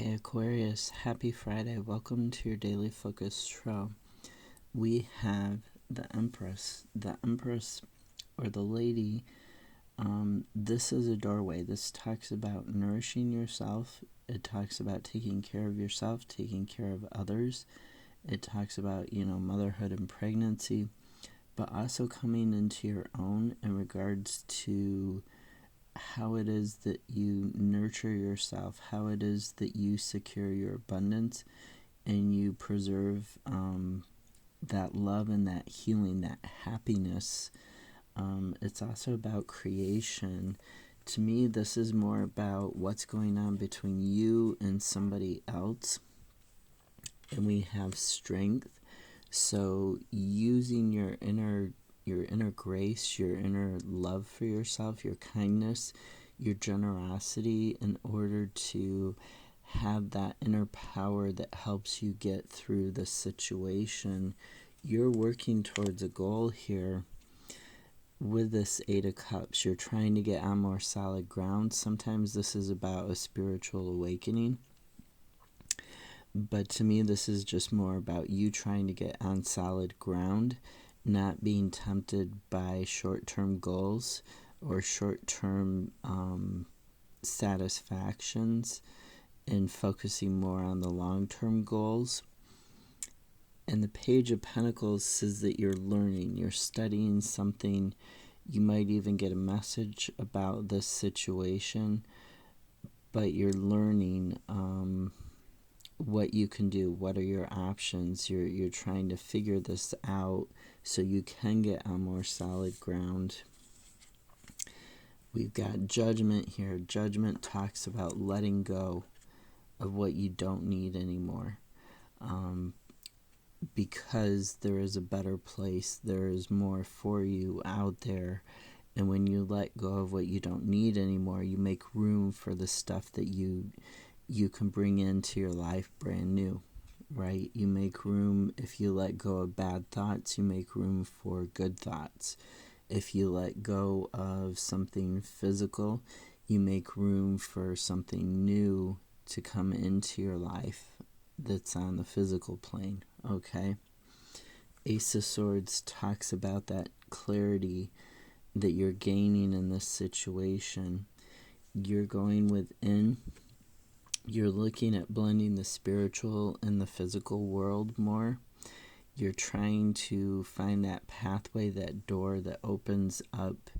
Okay, Aquarius, happy Friday. Welcome to your daily focus show. We have the Empress. The Empress, or the Lady, this is a doorway. This talks about nourishing yourself. It talks about taking care of yourself, taking care of others. It talks about, motherhood and pregnancy, but also coming into your own in regards to how it is that you nurture yourself, how it is that you secure your abundance and you preserve that love and that healing, that happiness. It's also about creation. To me, this is more about what's going on between you and somebody else. And we have strength. So using your inner grace, your inner love for yourself, your kindness, your generosity in order to have that inner power that helps you get through the situation. You're working towards a goal here with this Eight of Cups. You're trying to get on more solid ground. Sometimes this is about a spiritual awakening. But to me, this is just more about you trying to get on solid ground, not being tempted by short-term goals or short-term satisfactions, and focusing more on the long-term goals. And the Page of Pentacles says that you're learning, you're studying something. You might even get a message about this situation, but you're learning what you can do, what are your options. You're trying to figure this out so you can get on more solid ground. We've got Judgment here. Judgment talks about letting go of what you don't need anymore, because there is a better place, there is more for you out there. And when you let go of what you don't need anymore, you make room for the stuff that you can bring into your life brand new, right? You make room. If you let go of bad thoughts, you make room for good thoughts. If you let go of something physical, you make room for something new to come into your life that's on the physical plane, okay? Ace of Swords talks about that clarity that you're gaining in this situation. You're going within. You're looking at blending the spiritual and the physical world more. You're trying to find that pathway, that door that opens up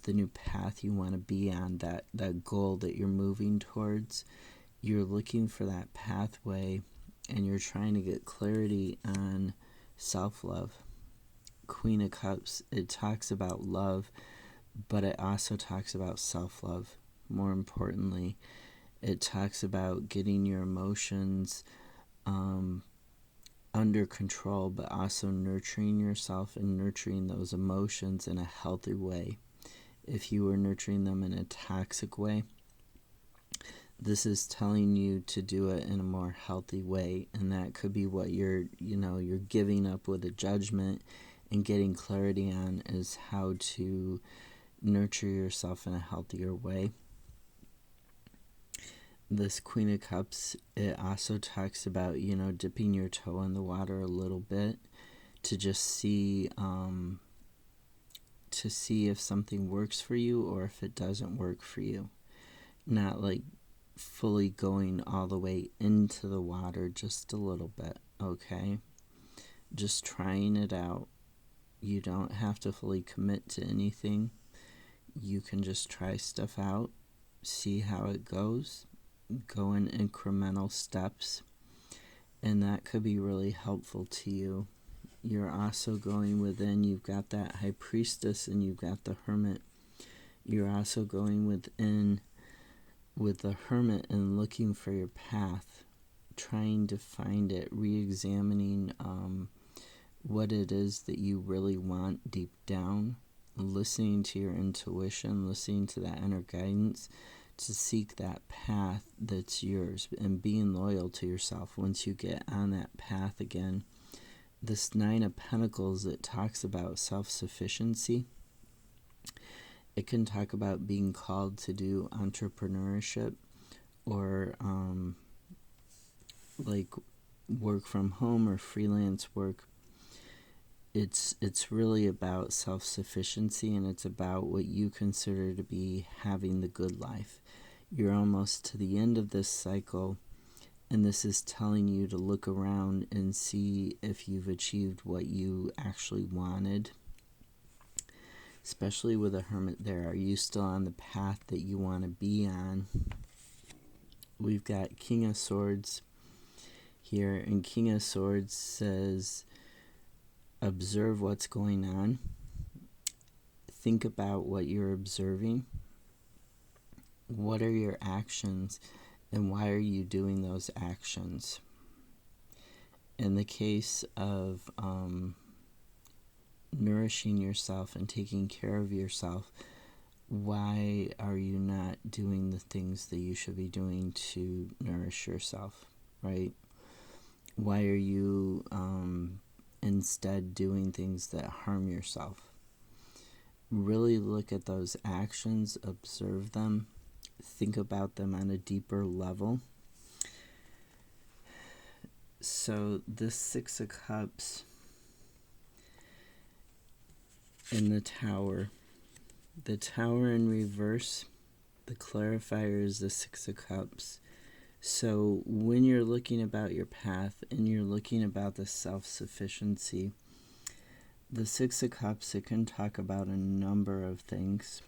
the new path you want to be on, that goal that you're moving towards. You're looking for that pathway, and you're trying to get clarity on self-love. Queen of Cups, it talks about love, but it also talks about self-love. More importantly, it talks about getting your emotions under control, but also nurturing yourself and nurturing those emotions in a healthy way. If you were nurturing them in a toxic way, this is telling you to do it in a more healthy way, and that could be what you're giving up with a Judgment and getting clarity on, is how to nurture yourself in a healthier way. This Queen of Cups, it also talks about, dipping your toe in the water a little bit to just see if something works for you or if it doesn't work for you. Not like fully going all the way into the water, just a little bit, okay? Just trying it out. You don't have to fully commit to anything. You can just try stuff out, see how it goes, go in incremental steps, and that could be really helpful to you. You're also going within. You've got that High Priestess and you've got the Hermit. You're also going within with the Hermit and looking for your path, trying to find it, re-examining what it is that you really want deep down, listening to your intuition, listening to that inner guidance to seek that path that's yours, and being loyal to yourself once you get on that path again. This Nine of Pentacles, it talks about self-sufficiency, It can talk about being called to do entrepreneurship or like work from home or freelance work. It's really about self-sufficiency, and it's about what you consider to be having the good life. You're almost to the end of this cycle, and this is telling you to look around and see if you've achieved what you actually wanted. Especially with a hermit there, are you still on the path that you want to be on? We've got King of Swords here, and King of Swords says, observe what's going on. Think about what you're observing. What are your actions, and why are you doing those actions? In the case of nourishing yourself and taking care of yourself, why are you not doing the things that you should be doing to nourish yourself, right? Why are you instead doing things that harm yourself? Really look at those actions, observe them, think about them on a deeper level. So this Six of Cups in the Tower in reverse, the clarifier is the Six of Cups. So when you're looking about your path and you're looking about the self-sufficiency, the Six of Cups, it can talk about a number of things.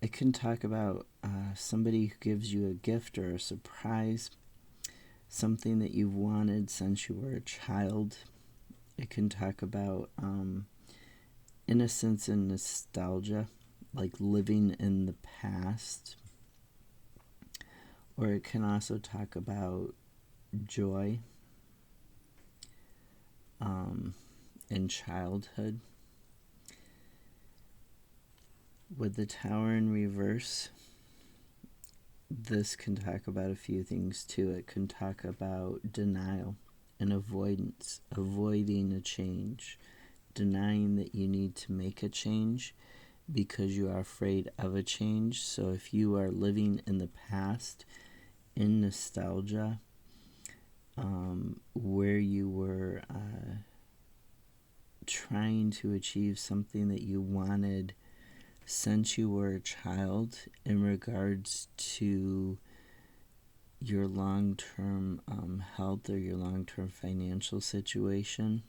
It can talk about somebody who gives you a gift or a surprise, something that you've wanted since you were a child. It can talk about innocence and nostalgia, like living in the past. Or it can also talk about joy in childhood. With the Tower in reverse, this can talk about a few things too. It can talk about denial and avoidance, avoiding a change, denying that you need to make a change because you are afraid of a change. So if you are living in the past, in nostalgia, where you were trying to achieve something that you wanted since you were a child in regards to your long-term health or your long-term financial situation,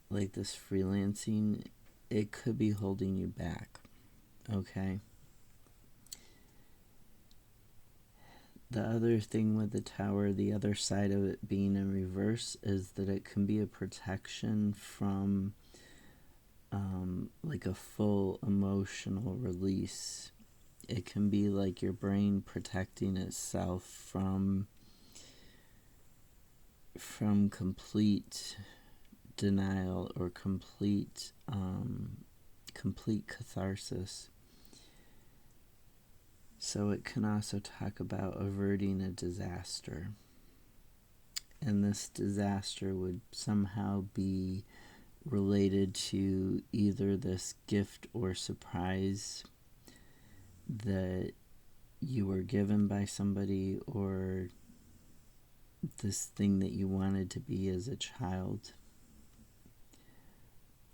like this freelancing, it could be holding you back, okay? The other thing with the Tower, the other side of it being in reverse, is that it can be a protection from like a full emotional release. It can be like your brain protecting itself from complete denial or complete catharsis. So it can also talk about averting a disaster. And this disaster would somehow be related to either this gift or surprise that you were given by somebody, or this thing that you wanted to be as a child,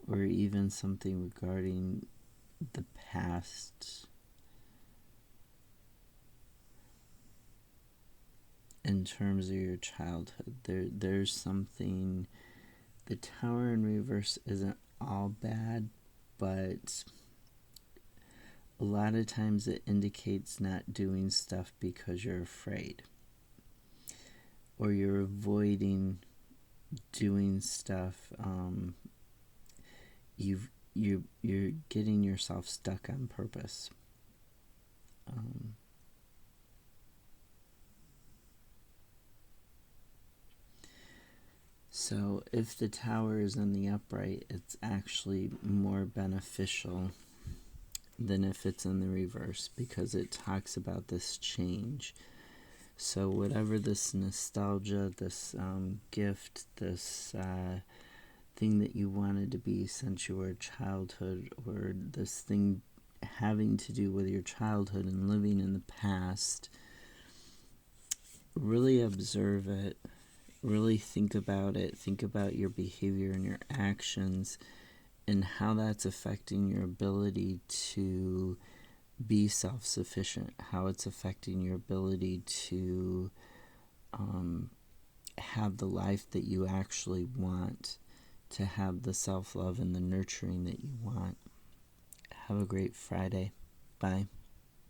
or even something regarding the past in terms of your childhood. There's something. The Tower in reverse isn't all bad, but a lot of times it indicates not doing stuff because you're afraid, or you're avoiding doing stuff. You're getting yourself stuck on purpose. So if the Tower is in the upright, it's actually more beneficial than if it's in the reverse, because it talks about this change. So whatever this nostalgia, this gift, this thing that you wanted to be since your childhood, or this thing having to do with your childhood and living in the past. Really observe it. Really think about it. Think about your behavior and your actions and how that's affecting your ability to be self-sufficient, how it's affecting your ability to have the life that you actually want, to have the self-love and the nurturing that you want. Have a great Friday. Bye.